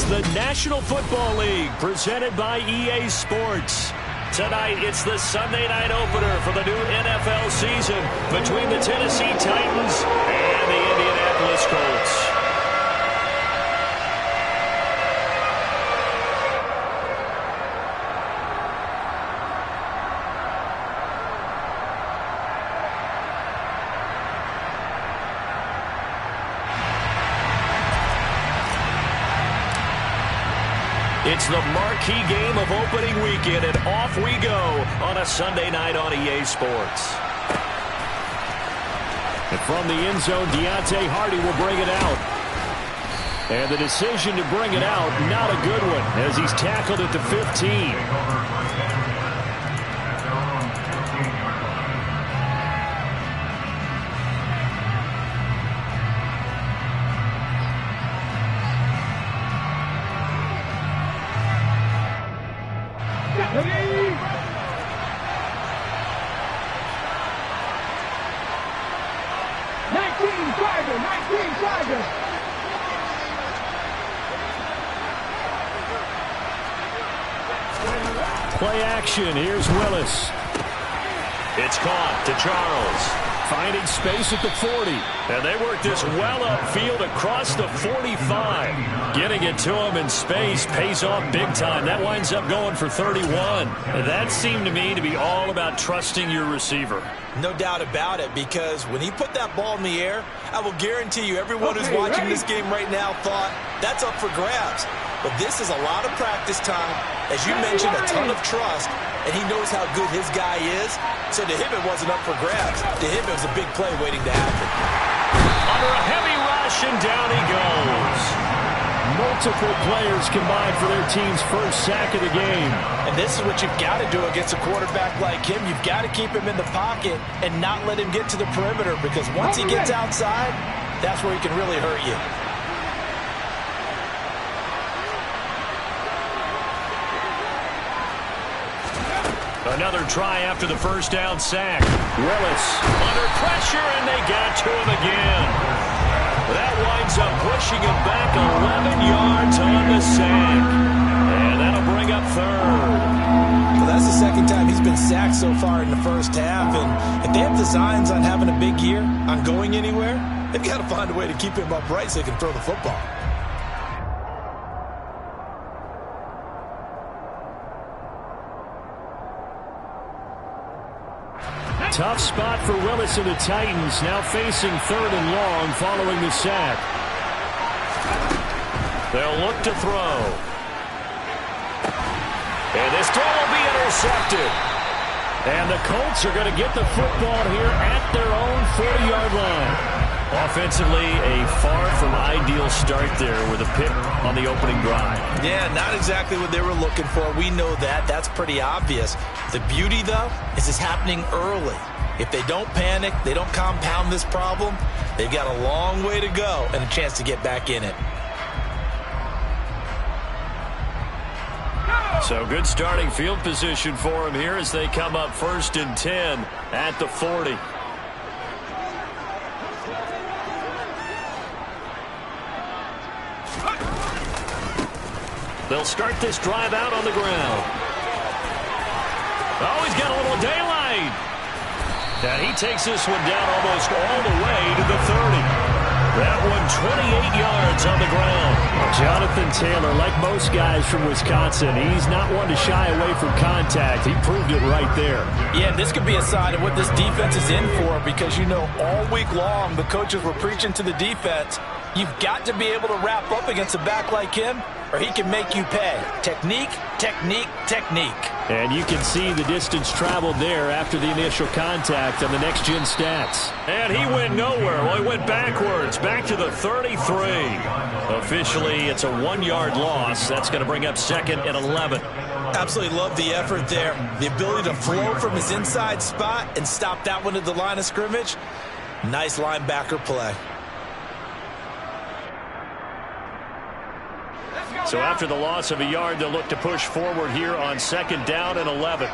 the National Football League, presented by EA Sports. Tonight, it's the Sunday night opener for the new NFL season between the Tennessee Titans and the Indianapolis Colts. It's the marquee game of opening weekend, and off we go on a Sunday night on EA Sports. And from the end zone, Deontay Hardy will bring it out. And the decision to bring it out, not a good one, as he's tackled at the 15. Play action. Here's Willis. It's caught to Charles. Finding space at the 40. And they work this well upfield across the 45. Getting it to him in space pays off big time. That winds up going for 31. That seemed to me to be all about trusting your receiver. No doubt about it, because when he put that ball in the air, I will guarantee you everyone who's watching this game right now thought that's up for grabs. But this is a lot of practice time. As you mentioned, a ton of trust, and he knows how good his guy is. So to him, it wasn't up for grabs. To him, it was a big play waiting to happen. Under a heavy rush, and down he goes. Multiple players combined for their team's first sack of the game. And this is what you've got to do against a quarterback like him. You've got to keep him in the pocket and not let him get to the perimeter, because once he gets outside, that's where he can really hurt you. Another try after the first down sack. Willis under pressure, and they got to him again. That winds up pushing him back 11 yards on the sack. And that'll bring up third. Well, that's the second time he's been sacked so far in the first half. And if they have designs on having a big year, on going anywhere, they've got to find a way to keep him upright so he can throw the football. Tough spot for Willis and the Titans, now facing third and long following the sack. They'll look to throw. And this throw will be intercepted. And the Colts are going to get the football here at their own 40-yard line. Offensively, a far from ideal start there with a pick on the opening drive. Yeah, not exactly what they were looking for. We know that. That's pretty obvious. The beauty, though, is it's happening early. If they don't panic, they don't compound this problem, they've got a long way to go and a chance to get back in it. So good starting field position for them here as they come up 1st and 10 at the 40. They'll start this drive out on the ground. Oh, he's got a little daylight. And he takes this one down almost all the way to the 30. That one 28 yards on the ground. Jonathan Taylor, like most guys from Wisconsin, he's not one to shy away from contact. He proved it right there. Yeah, this could be a sign of what this defense is in for, because you know all week long the coaches were preaching to the defense, you've got to be able to wrap up against a back like him, or he can make you pay. Technique, technique, technique. And you can see the distance traveled there after the initial contact on the next-gen stats. And he went nowhere. Well, he went backwards, back to the 33. Officially, it's a 1-yard loss. That's going to bring up 2nd and 11. Absolutely love the effort there. The ability to flow from his inside spot and stop that one at the line of scrimmage. Nice linebacker play. So after the loss of a yard, they'll look to push forward here on 2nd down and 11.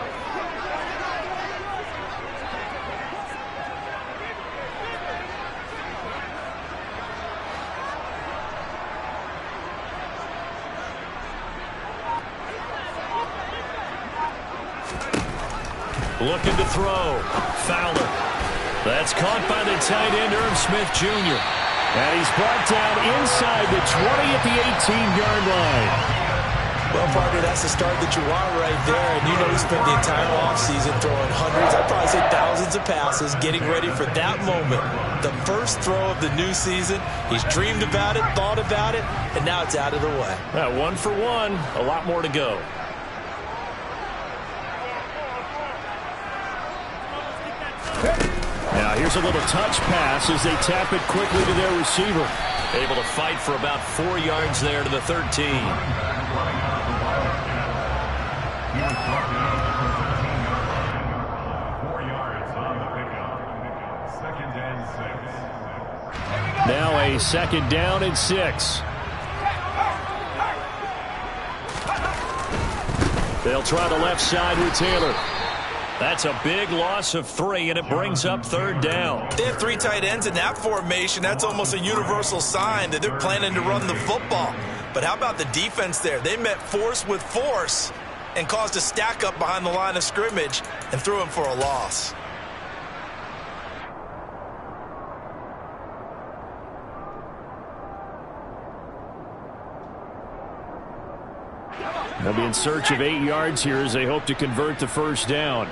Looking to throw. Fowler. That's caught by the tight end, Irv Smith Jr. And he's brought down inside the 20 at the 18-yard line. Well, partner, that's the start that you want right there. And you know he spent the entire offseason throwing hundreds, I'd probably say thousands of passes, getting ready for that moment. The first throw of the new season. He's dreamed about it, thought about it, and now it's out of the way. 1 for 1. A lot more to go. Now here's a little touch pass as they tap it quickly to their receiver. Able to fight for about 4 yards there to the 13. Now a 2nd down and 6. They'll try the left side with Taylor. That's a big loss of 3, and it brings up 3rd down. They have 3 tight ends in that formation. That's almost a universal sign that they're planning to run the football. But how about the defense there? They met force with force and caused a stack up behind the line of scrimmage and threw him for a loss. They'll be in search of 8 yards here as they hope to convert the 1st down.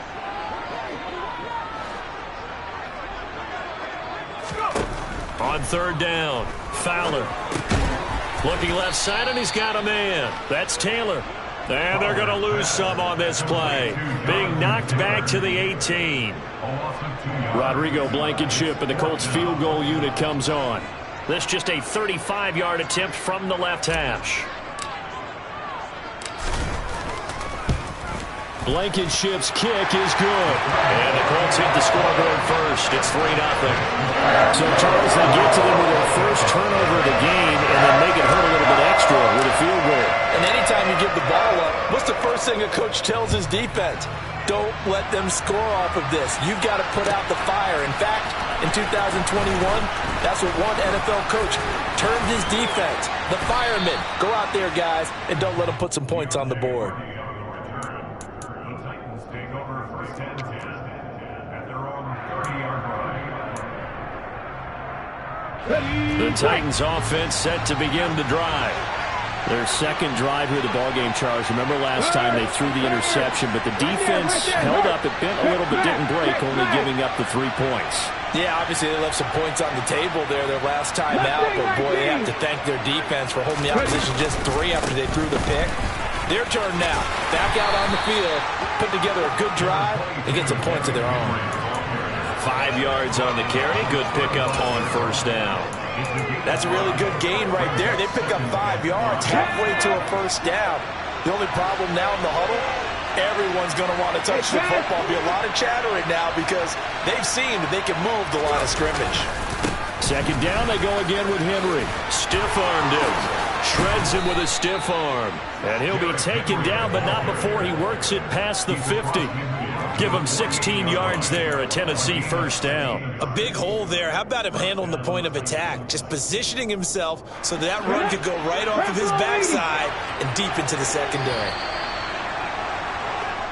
On 3rd down, Fowler. Looking left side, and he's got a man. That's Taylor. And they're going to lose some on this play. Being knocked back to the 18. Rodrigo Blankenship and the Colts field goal unit comes on. This just a 35-yard attempt from the left hash. Blankenship's kick is good. And the Colts hit the scoreboard first. It's 3-0. So, Charles, they get to them with their first turnover of the game and then make it hurt a little bit extra with a field goal. And anytime you give the ball up, what's the first thing a coach tells his defense? Don't let them score off of this. You've got to put out the fire. In fact, in 2021, that's what one NFL coach termed his defense. The firemen. Go out there, guys, and don't let them put some points on the board. The Titans offense set to begin the drive. Their 2nd drive here of the ballgame, Charles. Remember last time they threw the interception, but the defense held up. It bent a little but didn't break, only giving up the 3 points. Yeah, obviously they left some points on the table there their last time out, but boy, they have to thank their defense for holding the opposition just 3 after they threw the pick. Their turn now. Back out on the field, put together a good drive, and get some points of their own. 5 yards on the carry. Good pickup on 1st down. That's a really good gain right there. They pick up 5 yards halfway to a 1st down. The only problem now in the huddle, everyone's going to want to touch the football. Be a lot of chattering now because they've seen that they can move the line of scrimmage. 2nd down, they go again with Henry. Stiff-armed him. Shreds him with a stiff arm. And he'll be taken down, but not before he works it past the 50. Give him 16 yards there, a Tennessee 1st down. A big hole there. How about him handling the point of attack? Just positioning himself so that run could go right off of his backside and deep into the secondary.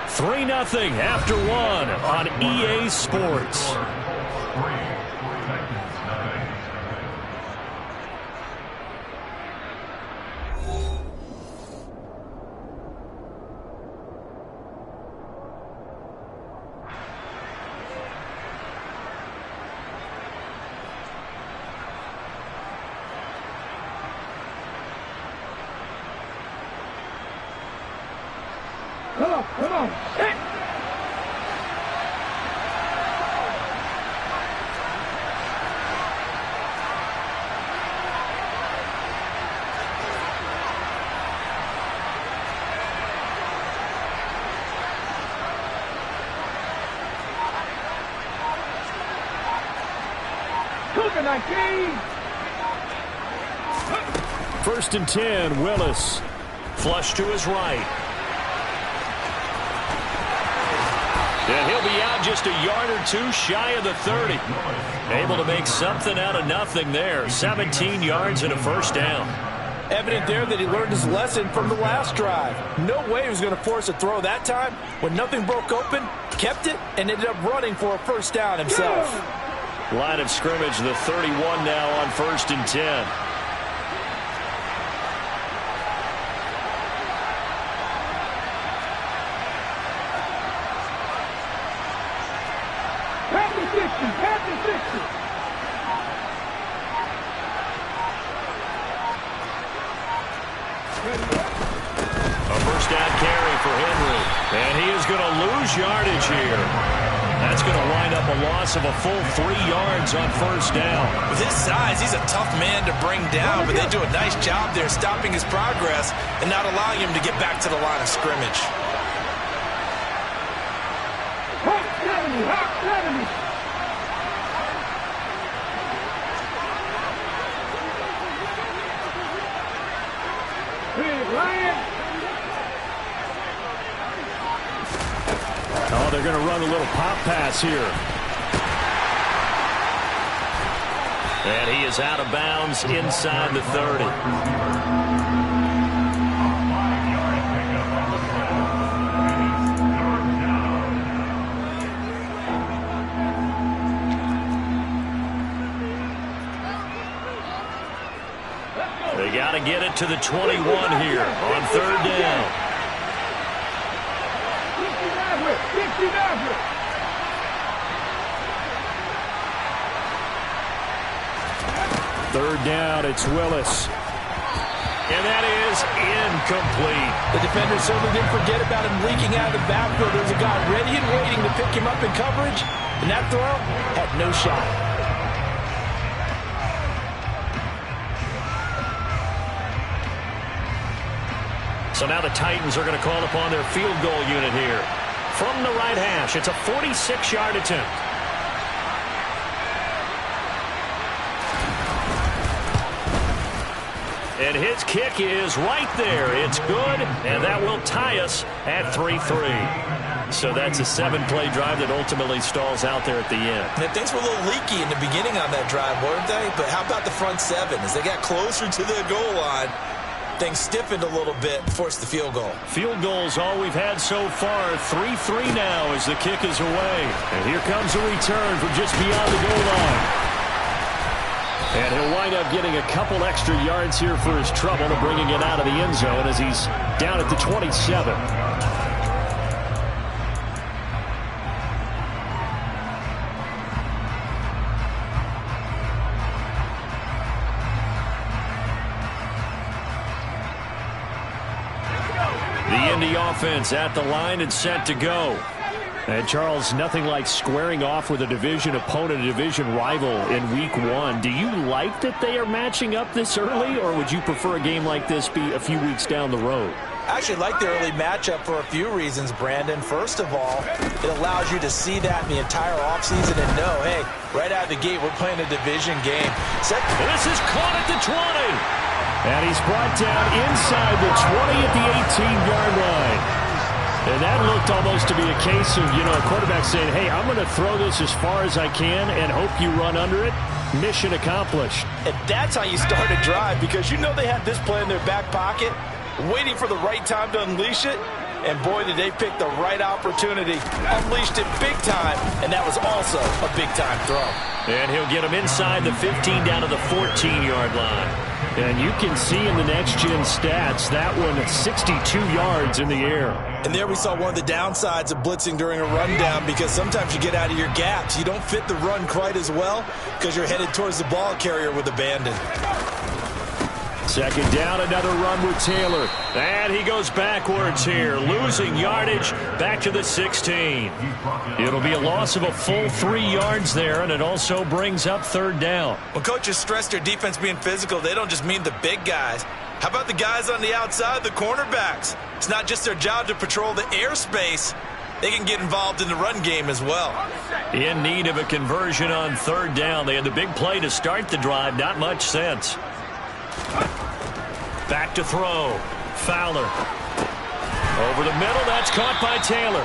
3-0 after 1 on EA Sports. Come on. Hey. First and 10, Willis. Flush to his right. And he'll be out just a yard or 2 shy of the 30. Able to make something out of nothing there. 17 yards and a 1st down. Evident there that he learned his lesson from the last drive. No way he was going to force a throw that time. When nothing broke open, kept it, and ended up running for a first down himself. Line of scrimmage, the 31 now on 1st and 10. A first down carry for Henry. And he is going to lose yardage here. That's going to wind up a loss of a full 3 yards on first down. With his size, he's a tough man to bring down, but they do a nice job there stopping his progress and not allowing him to get back to the line of scrimmage. Oh, they're going to run a little pop pass here. And he is out of bounds inside the 30. They got to get it to the 21 here on 3rd down. Third down, it's Willis. And that is incomplete. The defender certainly didn't forget about him leaking out of the backfield. There's a guy ready and waiting to pick him up in coverage, and that throw had no shot. So now the Titans are going to call upon their field goal unit here. From the right hash, it's a 46-yard attempt. And his kick is right there. It's good, and that will tie us at 3-3. So that's a 7-play drive that ultimately stalls out there at the end. And things were a little leaky in the beginning on that drive, weren't they? But how about the front 7? As they got closer to the goal line, things stiffened a little bit, forced the field goal. Field goals all we've had so far. 3-3 now as the kick is away. And here comes a return from just beyond the goal line. And he'll wind up getting a couple extra yards here for his trouble and bringing it out of the end zone as he's down at the 27. The Indy offense at the line and set to go. And, Charles, nothing like squaring off with a division opponent, a division rival in Week 1. Do you like that they are matching up this early, or would you prefer a game like this be a few weeks down the road? I actually like the early matchup for a few reasons, Brandon. First of all, it allows you to see that in the entire offseason and know, hey, right out of the gate, we're playing a division game. This is caught at the 20. And he's brought down inside the 20 at the 18-yard line. And that looked almost to be a case of, a quarterback saying, hey, I'm going to throw this as far as I can and hope you run under it. Mission accomplished. And that's how you start a drive, because they had this play in their back pocket, waiting for the right time to unleash it. And boy, did they pick the right opportunity. Unleashed it big time, and that was also a big-time throw. And he'll get him inside the 15 down to the 14-yard line. And you can see in the next-gen stats, that one 62 yards in the air. And there we saw one of the downsides of blitzing during a rundown, because sometimes you get out of your gaps. You don't fit the run quite as well because you're headed towards the ball carrier with abandon. Second down, another run with Taylor. And he goes backwards here, losing yardage back to the 16. It'll be a loss of a full 3 yards there, and it also brings up third down. When coaches stress their defense being physical, they don't just mean the big guys. How about the guys on the outside, the cornerbacks? It's not just their job to patrol the airspace. They can get involved in the run game as well. In need of a conversion on third down. They had the big play to start the drive. Not much sense. Back to throw. Fowler. Over the middle. That's caught by Taylor.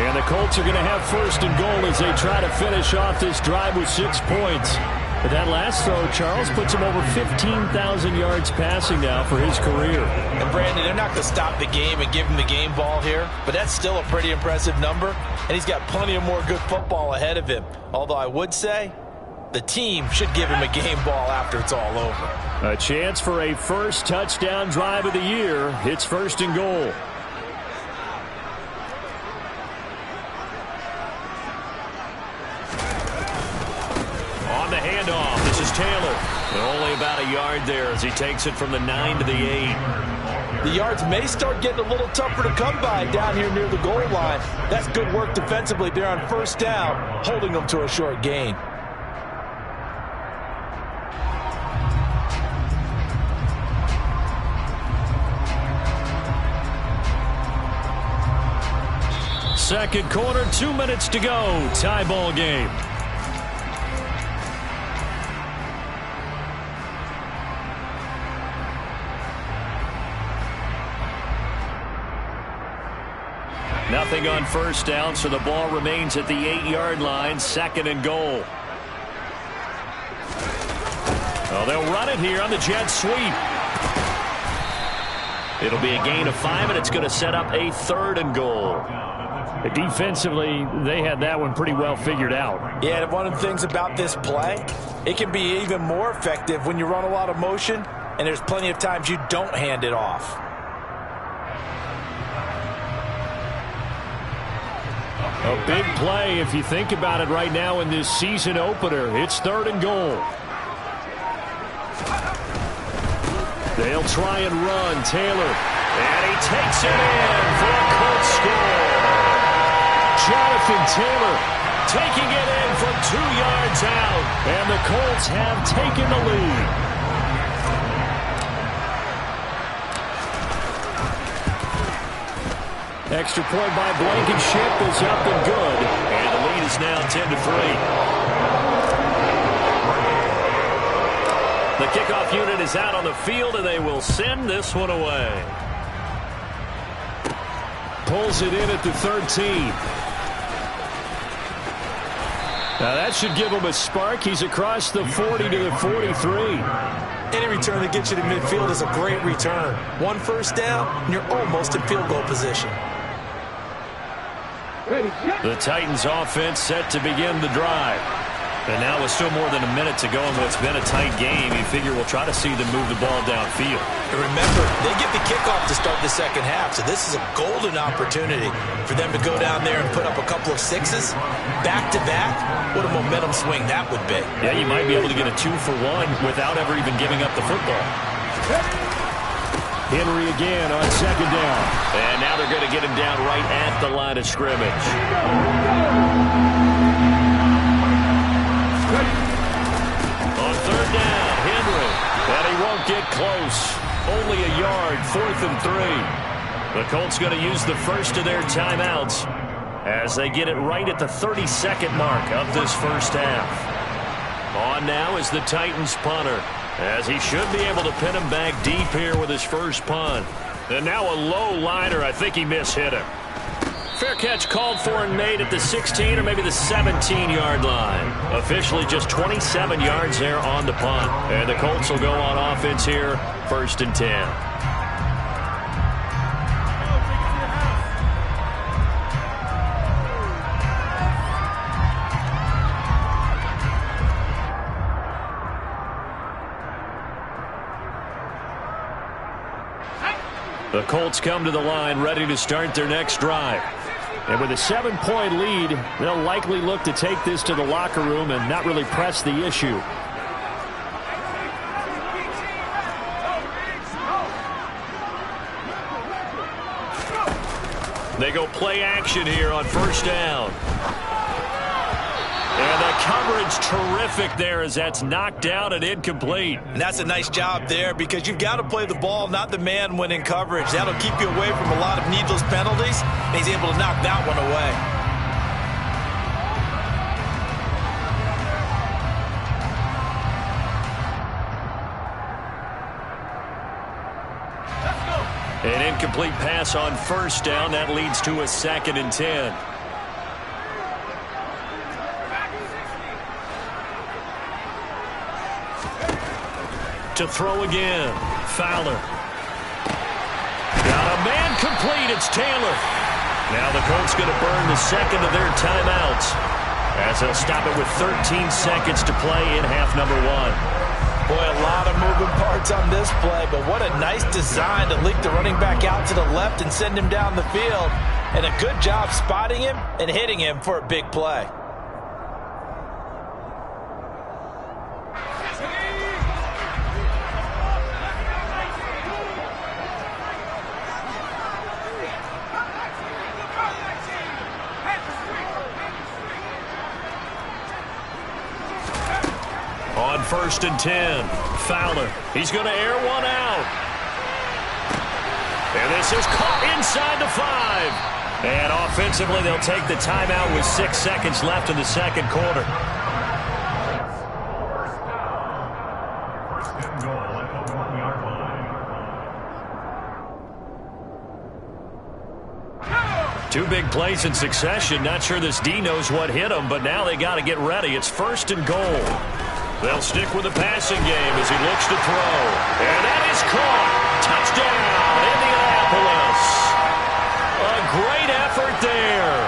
And the Colts are going to have first and goal as they try to finish off this drive with 6 points. But that last throw, Charles, puts him over 15,000 yards passing now for his career. And, Brandon, they're not going to stop the game and give him the game ball here, but that's still a pretty impressive number, and he's got plenty of more good football ahead of him. Although I would say the team should give him a game ball after it's all over. A chance for a first touchdown drive of the year. It's 1st and goal. On the handoff, this is Taylor. And only about a yard there as he takes it from the 9 to the 8. The yards may start getting a little tougher to come by down here near the goal line. That's good work defensively there on 1st down, holding them to a short gain. Second quarter, 2 minutes to go. Tie ball game. Nothing on 1st down, so the ball remains at the 8-yard line. 2nd and goal. Oh, they'll run it here on the jet sweep. It'll be a gain of 5, and it's going to set up a 3rd and goal. Defensively, they had that one pretty well figured out. Yeah, and one of the things about this play, it can be even more effective when you run a lot of motion, and there's plenty of times you don't hand it off. A big play if you think about it right now in this season opener. It's 3rd and goal. They'll try and run. Taylor. And he takes it in for a Colts score. Jonathan Taylor taking it in from 2 yards out. And the Colts have taken the lead. Extra point by Blankenship is up and good. And the lead is now 10-3. The kickoff unit is out on the field, and they will send this one away. Pulls it in at the 13. Now that should give him a spark. He's across the 40 to the 43. Any return that gets you to midfield is a great return. 1 first down, and you're almost in field goal position. The Titans offense set to begin the drive. And now with still more than a minute to go in what's been a tight game, you figure we'll try to see them move the ball downfield. And remember, they get the kickoff to start the second half, so this is a golden opportunity for them to go down there and put up a couple of sixes. Back-to-back, what a momentum swing that would be. Yeah, you might be able to get a 2-for-1 without ever even giving up the football. Henry again on 2nd down. And now they're going to get him down right at the line of scrimmage. On 3rd down, Henry. And he won't get close. Only a yard, 4th and 3. The Colts going to use the first of their timeouts as they get it right at the 32nd mark of this first half. On now is the Titans punter, as he should be able to pin him back deep here with his first punt. And now a low liner. I think he mishit him. Fair catch called for and made at the 16 or maybe the 17-yard line. Officially just 27 yards there on the punt. And the Colts will go on offense here, 1st and 10. The Colts come to the line ready to start their next drive. And with a 7-point lead, they'll likely look to take this to the locker room and not really press the issue. They go play action here on 1st down. And the coverage terrific there as that's knocked out and incomplete. And that's a nice job there because you've got to play the ball, not the man when in coverage. That'll keep you away from a lot of needless penalties, and he's able to knock that one away. An incomplete pass on 1st down. That leads to a 2nd and 10. to throw again. Fowler. Got a man complete. It's Taylor. Now the Colts going to burn the second of their timeouts as they'll stop it with 13 seconds to play in half number 1. Boy, a lot of moving parts on this play, but what a nice design to leak the running back out to the left and send him down the field. And a good job spotting him and hitting him for a big play. On 1st and 10, Fowler. He's going to air one out. And this is caught inside the 5. And offensively, they'll take the timeout with 6 seconds left in the second quarter. Two big plays in succession. Not sure this D knows what hit him, but now they got to get ready. It's 1st and goal. They'll stick with the passing game as he looks to throw. And that is caught. Touchdown, Indianapolis. A great effort there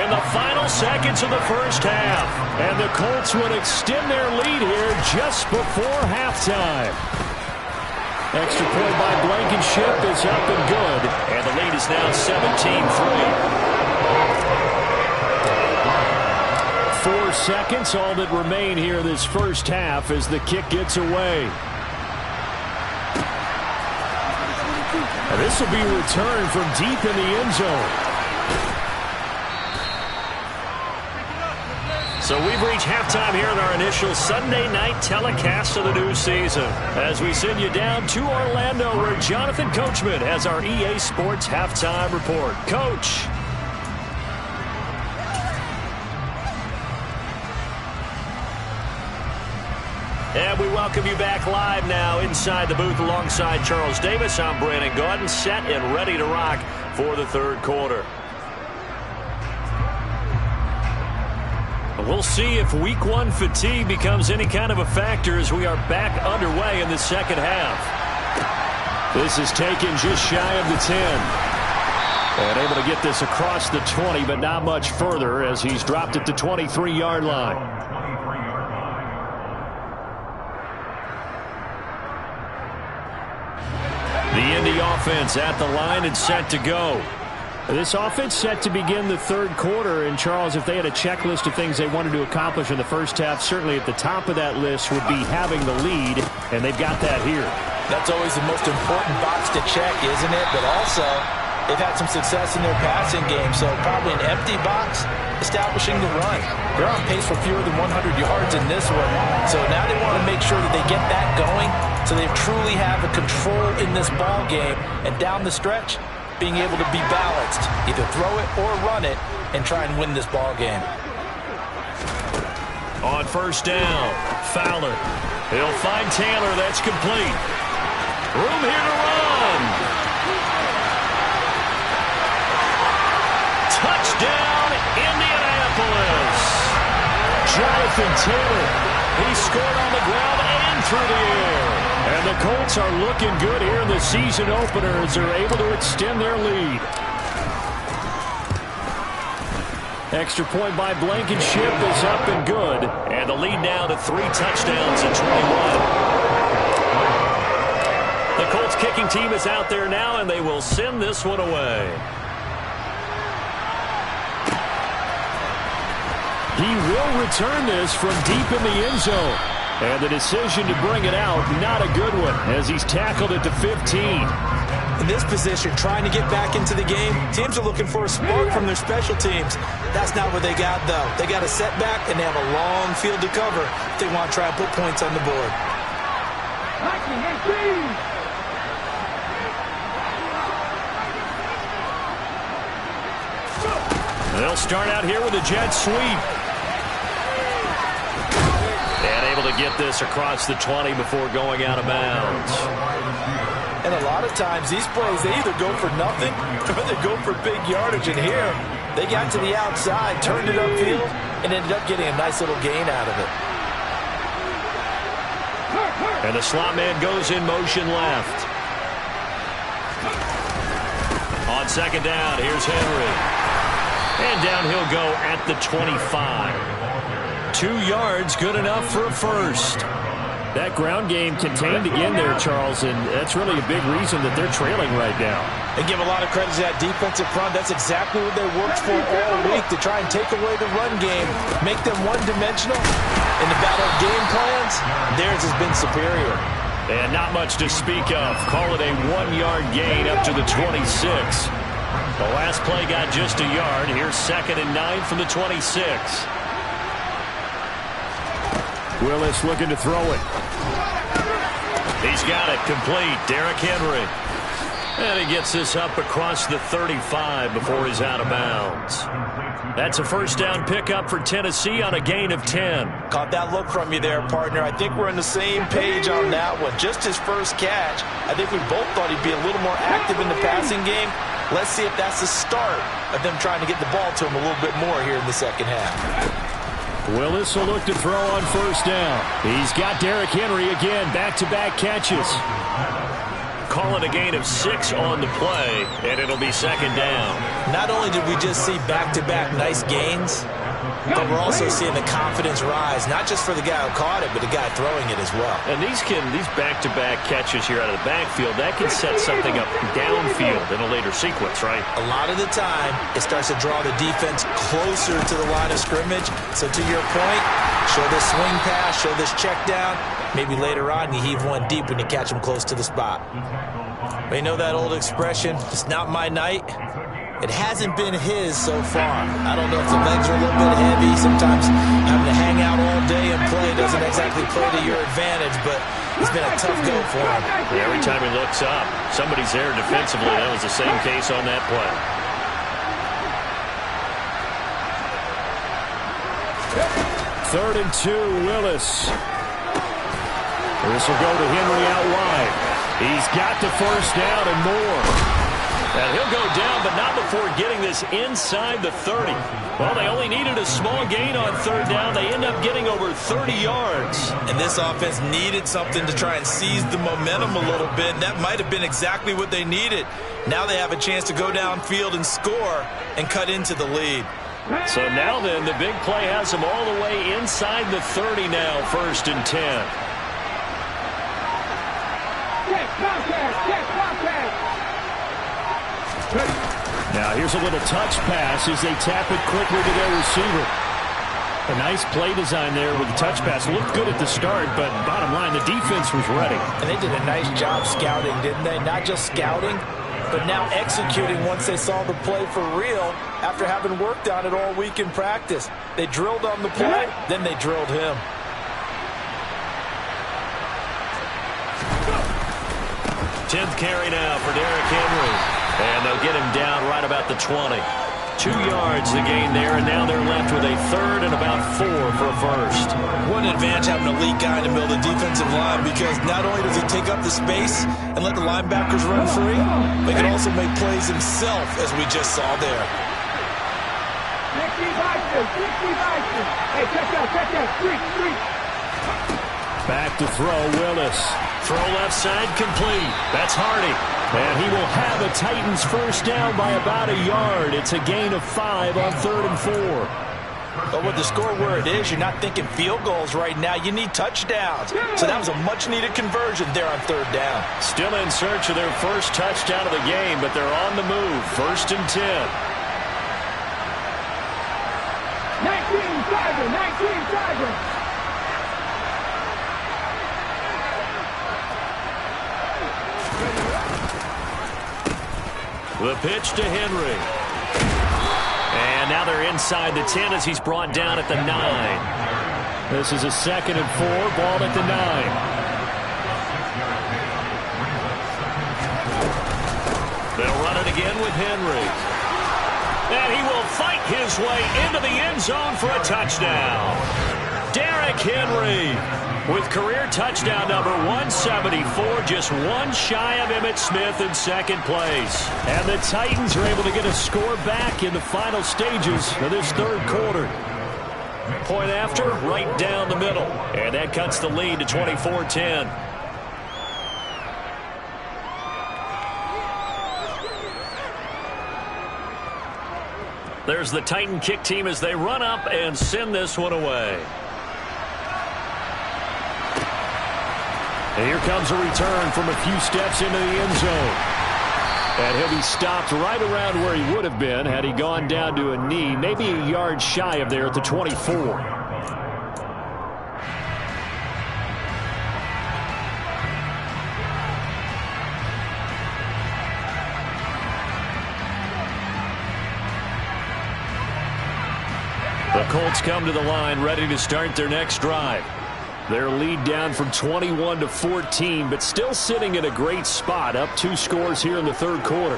in the final seconds of the first half. And the Colts would extend their lead here just before halftime. Extra point by Blankenship is up and good. And the lead is now 17-3. 4 seconds, all that remain here this first half as the kick gets away. And this will be returned from deep in the end zone. So we've reached halftime here in our initial Sunday night telecast of the new season. As we send you down to Orlando, where Jonathan Coachman has our EA Sports halftime report. Coach. And we welcome you back live now inside the booth alongside Charles Davis. I'm Brandon Gaudin, set and ready to rock for the third quarter. We'll see if week 1 fatigue becomes any kind of a factor as we are back underway in the second half. This is taken just shy of the 10. And able to get this across the 20, but not much further as he's dropped at the 23-yard line. The Indy offense at the line and set to go. This offense set to begin the third quarter. And, Charles, if they had a checklist of things they wanted to accomplish in the first half, certainly at the top of that list would be having the lead, and they've got that here. That's always the most important box to check, isn't it? But also, they've had some success in their passing game, so probably an empty box establishing the run. They're on pace for fewer than 100 yards in this one, so now they want to make sure that they get that going so they truly have a control in this ball game, and down the stretch, being able to be balanced, either throw it or run it, and try and win this ball game. On first down, Fowler. He'll find Taylor. That's complete. Room here to run. Touchdown, Indianapolis. Jonathan Taylor. He scored on the ground and through the air. And the Colts are looking good here in the season opener as they're able to extend their lead. Extra point by Blankenship is up and good. And the lead now to 3 touchdowns and 21. The Colts kicking team is out there now, and they will send this one away. He will return this from deep in the end zone. And the decision to bring it out, not a good one, as he's tackled it to 15. In this position, trying to get back into the game, teams are looking for a spark from their special teams. That's not what they got, though. They got a setback, and they have a long field to cover if they want to try and put points on the board. They'll start out here with a jet sweep. And able to get this across the 20 before going out of bounds. And a lot of times, these plays, they either go for nothing or they go for big yardage. And here, they got to the outside, turned it upfield, and ended up getting a nice little gain out of it. And the slot man goes in motion left. On second down, here's Henry. And down he'll go at the 25. 2 yards, good enough for a first. That ground game contained again there, Charles, and that's really a big reason that they're trailing right now. They give a lot of credit to that defensive front. That's exactly what they worked for all week, to try and take away the run game, make them one-dimensional. In the battle of game plans, theirs has been superior. And not much to speak of. Call it a 1-yard gain up to the 26. The last play got just a yard. Here's 2nd and 9 from the 26. Willis looking to throw it. He's got it complete. Derrick Henry. And he gets this up across the 35 before he's out of bounds. That's a first down pickup for Tennessee on a gain of 10. Caught that look from you there, partner. I think we're on the same page on that one. Just his first catch. I think we both thought he'd be a little more active in the passing game. Let's see if that's the start of them trying to get the ball to him a little bit more here in the second half. Willis will look to throw on first down. He's got Derrick Henry again. Back-to-back catches. Call it a gain of 6 on the play, and it'll be 2nd down. Not only did we just see back-to-back nice gains, but we're also seeing the confidence rise, not just for the guy who caught it, but the guy throwing it as well. And these back-to-back catches here out of the backfield, that can set something up downfield in a later sequence, right? A lot of the time, it starts to draw the defense closer to the line of scrimmage. So to your point, show this swing pass, show this check down. Maybe later on you heave one deep when you catch them close to the spot. But you know that old expression, it's not my night. It hasn't been his so far. I don't know if the legs are a little bit heavy. Sometimes having to hang out all day and play doesn't exactly play to your advantage, but it's been a tough go for him. Every time he looks up, somebody's there defensively. That was the same case on that play. Third and 2, Willis. This will go to Henry out wide. He's got the first down and more. And he'll go down, but not before getting this inside the 30. Well, they only needed a small gain on third down. They end up getting over 30 yards. And this offense needed something to try and seize the momentum a little bit. And that might have been exactly what they needed. Now they have a chance to go downfield and score and cut into the lead. So now then, the big play has them all the way inside the 30 now, 1st and 10. Now here's a little touch pass as they tap it quickly to their receiver. A nice play design there with the touch pass. Looked good at the start, but bottom line, the defense was ready. And they did a nice job scouting, didn't they? Not just scouting, but now executing once they saw the play for real after having worked on it all week in practice. They drilled on the play, then they drilled him. Tenth carry now for Derrick Henry. And they'll get him down right about the 20. 2 yards the gain there, and now they're left with a 3rd and about 4 for a first. What an advantage having an elite guy to build a defensive line, because not only does he take up the space and let the linebackers run free, but he can also make plays himself, as we just saw there. Back to throw, Willis. Throw left side complete. That's Hardy. And he will have a Titans first down by about a yard. It's a gain of 5 on 3rd and 4. But with the score where it is, you're not thinking field goals right now. You need touchdowns. So that was a much-needed conversion there on 3rd down. Still in search of their first touchdown of the game, but they're on the move. 1st and 10. 19-7. The pitch to Henry. And now they're inside the 10 as he's brought down at the 9. This is a 2nd and 4, ball at the 9. They'll run it again with Henry. And he will fight his way into the end zone for a touchdown. Derrick Henry with career touchdown number 174, just one shy of Emmitt Smith in second place. And the Titans are able to get a score back in the final stages of this 3rd quarter. Point after, right down the middle. And that cuts the lead to 24-10. There's the Titan kick team as they run up and send this one away. And here comes a return from a few steps into the end zone. And he'll be stopped right around where he would have been had he gone down to a knee, maybe a yard shy of there at the 24. The Colts come to the line ready to start their next drive. Their lead down from 21 to 14, but still sitting in a great spot, up 2 scores here in the third quarter.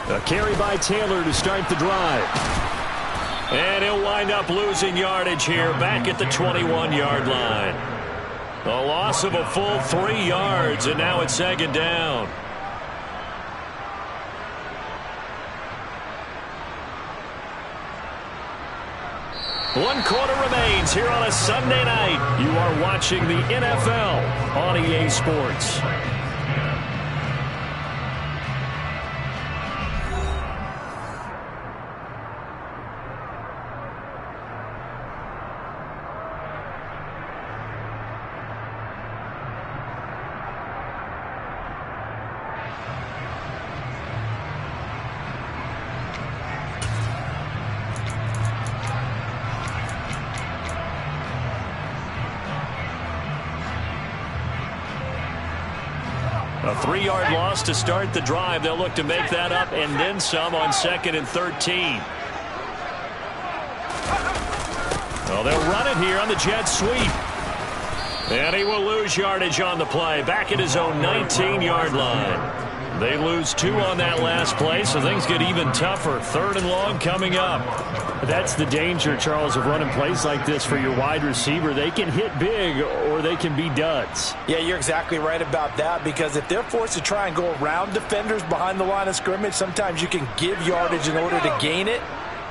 A carry by Taylor to start the drive. And he'll wind up losing yardage here back at the 21-yard line. A loss of a full 3 yards, and now it's second down. One quarter remains here on a Sunday night. You are watching the NFL on EA Sports. A 3-yard loss to start the drive. They'll look to make that up and then some on 2nd and 13. Well, they'll run it here on the jet sweep. And he will lose yardage on the play. Back at his own 19-yard line. They lose 2 on that last play, so things get even tougher. 3rd and long coming up. That's the danger, Charles, of running plays like this for your wide receiver. They can hit big or they can be duds. Yeah, you're exactly right about that, because if they're forced to try and go around defenders behind the line of scrimmage, sometimes you can give yardage in order to gain it.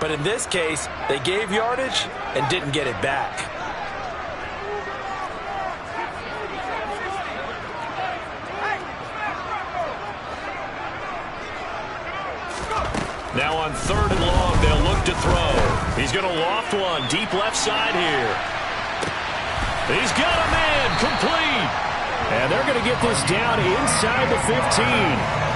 But in this case, they gave yardage and didn't get it back. Now on 3rd and long, they'll look to throw. He's going to loft one deep left side here. He's got a man complete. And they're going to get this down inside the 15.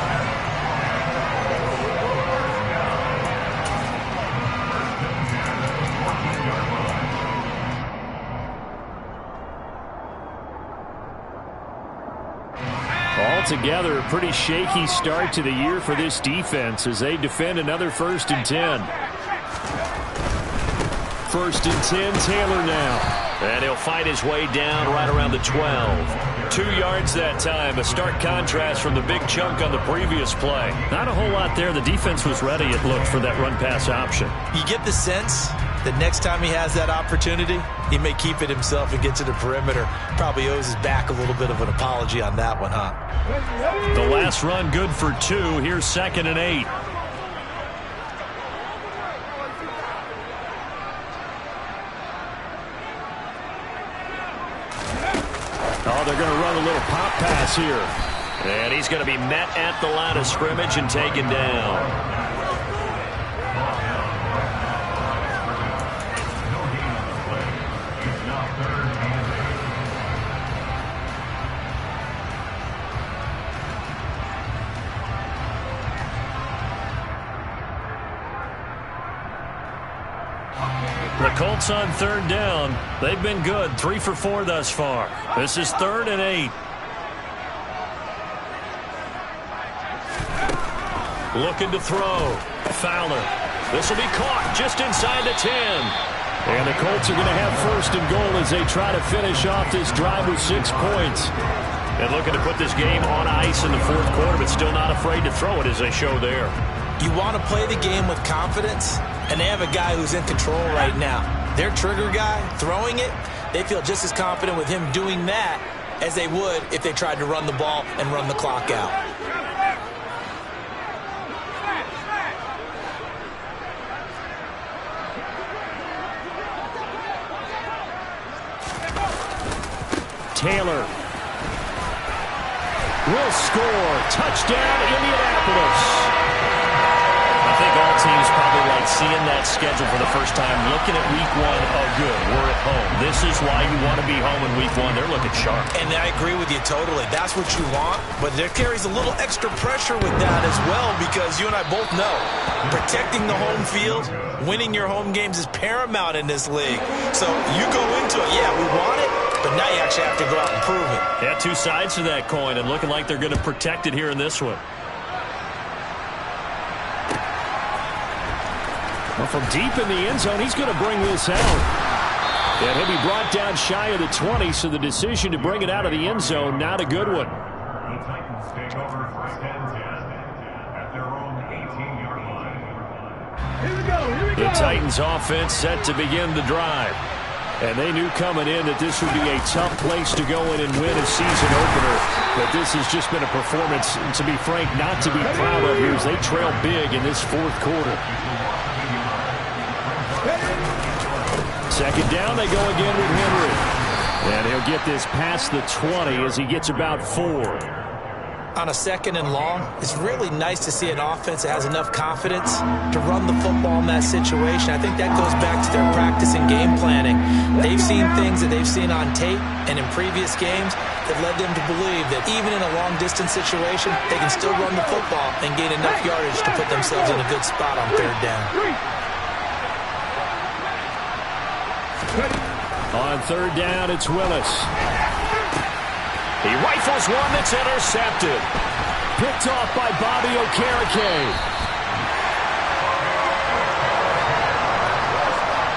Altogether, a pretty shaky start to the year for this defense as they defend another 1st and 10. 1st and 10, Taylor now. And he'll fight his way down right around the 12. 2 yards that time, a stark contrast from the big chunk on the previous play. Not a whole lot there. The defense was ready, it looked, for that run-pass option. You get the sense that next time he has that opportunity, he may keep it himself and get to the perimeter. Probably owes his back a little bit of an apology on that one, huh? The last run good for 2. Here's 2nd and 8. Oh, they're going to run a little pop pass here. And he's going to be met at the line of scrimmage and taken down. The Colts on 3rd down. They've been good. 3 for 4 thus far. This is 3rd and 8. Looking to throw. Fowler. This will be caught just inside the 10. And the Colts are going to have 1st and goal as they try to finish off this drive with 6 points. And looking to put this game on ice in the 4th quarter, but still not afraid to throw it as they show there. You want to play the game with confidence, and they have a guy who's in control right now. Their trigger guy, throwing it, they feel just as confident with him doing that as they would if they tried to run the ball and run the clock out. Taylor will score. Touchdown, Indianapolis. teams probably like seeing that schedule for the first time, looking at week one. Oh, good, we're at home. This is why you want to be home in week one. They're looking sharp. And I agree with you totally. That's what you want, but there carries a little extra pressure with that as well, because you and I both know protecting the home field, winning your home games is paramount in this league. So you go into it, yeah, we want it, but now you actually have to go out and prove it. Yeah, two sides to that coin, and looking like they're going to protect it here in this one. Well, from deep in the end zone, he's going to bring this out. And he'll be brought down shy of the 20, so the decision to bring it out of the end zone, not a good one. The Titans take over first and 10 at their own 18-yard line. Here we go. The Titans offense set to begin the drive. And they knew coming in that this would be a tough place to go in and win a season opener. But this has just been a performance, to be frank, not to be proud of here as they trail big in this fourth quarter. Second down, they go again with Henry. And he'll get this past the 20 as he gets about 4. On a second and long, it's really nice to see an offense that has enough confidence to run the football in that situation. I think that goes back to their practice and game planning. They've seen things that they've seen on tape and in previous games that led them to believe that even in a long-distance situation, they can still run the football and gain enough yardage to put themselves in a good spot on third down. On third down, it's Willis. He rifles one that's intercepted. Picked off by Bobby Okereke.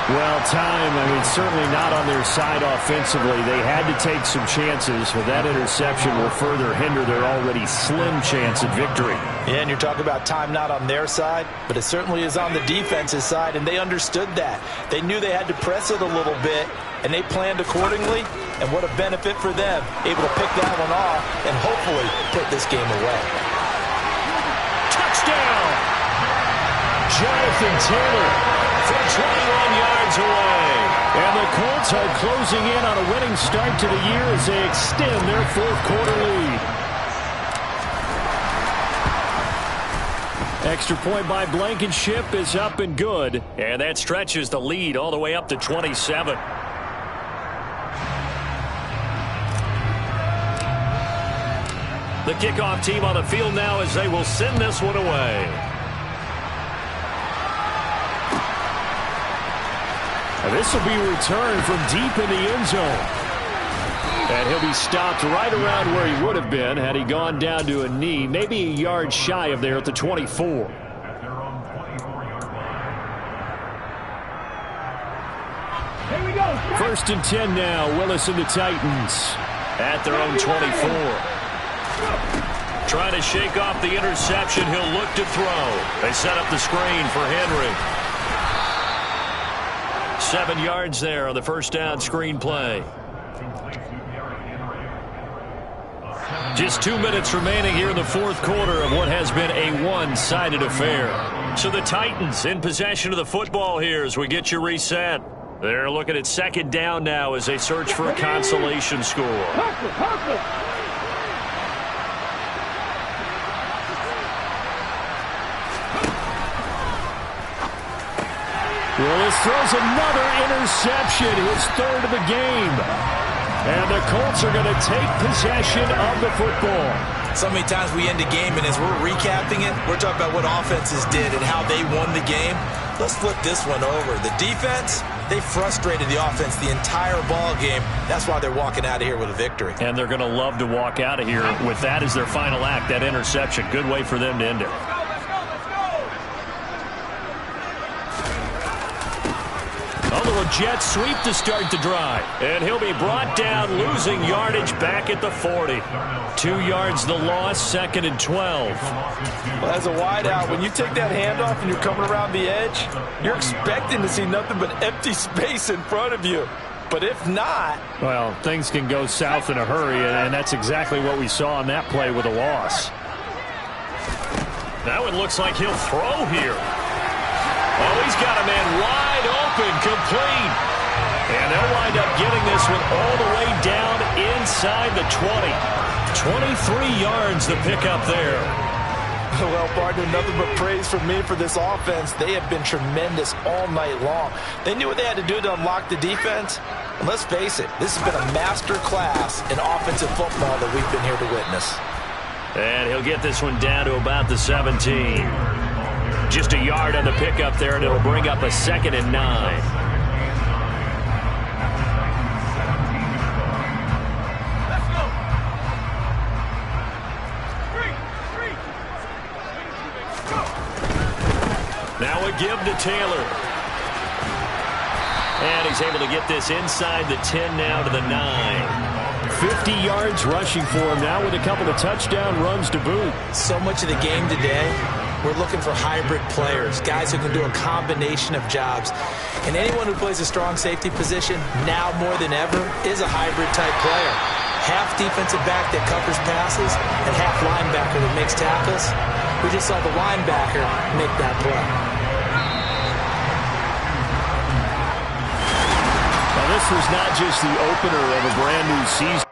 Well, time, certainly not on their side offensively. They had to take some chances, but that interception will further hinder their already slim chance at victory. Yeah, and you're talking about time not on their side, but it certainly is on the defense's side, and they understood that. They knew they had to press it a little bit, and they planned accordingly, and what a benefit for them, able to pick that one off and hopefully put this game away. Touchdown! Jonathan Taylor from 21 yards away. And the Colts are closing in on a winning start to the year as they extend their fourth quarter lead. Extra point by Blankenship is up and good. And that stretches the lead all the way up to 27. The kickoff team on the field now as they will send this one away. And this will be returned from deep in the end zone. And he'll be stopped right around where he would have been had he gone down to a knee, maybe a yard shy of there at the 24. Here we go. First and 10 now, Willis and the Titans at their own 24. Trying to shake off the interception. He'll look to throw. They set up the screen for Henry. 7 yards there on the first down screen play. Just 2 minutes remaining here in the fourth quarter of what has been a one-sided affair. So the Titans in possession of the football here as we get you reset. They're looking at second down now as they search for a consolation score. Willis throws another interception, his third of the game. And the Colts are going to take possession of the football. So many times we end a game, and as we're recapping it, we're talking about what offenses did and how they won the game. Let's flip this one over. The defense, they frustrated the offense the entire ball game. That's why they're walking out of here with a victory. And they're going to love to walk out of here with that as their final act, that interception. Good way for them to end it. Jet sweep to start the drive. And he'll be brought down, losing yardage back at the 40. 2 yards the loss, second and 12. Well, as a wideout, when you take that handoff and you're coming around the edge, you're expecting to see nothing but empty space in front of you. But if not... well, things can go south in a hurry, and that's exactly what we saw on that play with a loss. That one looks like he'll throw here. Oh, he's got a man wide open, complete. And they'll wind up getting this one all the way down inside the 20. 23 yards the pickup there. Well, partner, nothing but praise from me for this offense. They have been tremendous all night long. They knew what they had to do to unlock the defense. And let's face it, this has been a master class in offensive football that we've been here to witness. And he'll get this one down to about the 17. Just a yard on the pickup there, and it'll bring up a 2nd and 9. Now a give to Taylor. And he's able to get this inside the 10 now to the 9. 50 yards rushing for him now with a couple of touchdown runs to boot. So much of the game today, we're looking for hybrid players, guys who can do a combination of jobs. And anyone who plays a strong safety position, now more than ever, is a hybrid-type player. Half defensive back that covers passes and half linebacker that makes tackles. We just saw the linebacker make that play. Now, this was not just the opener of a brand new season.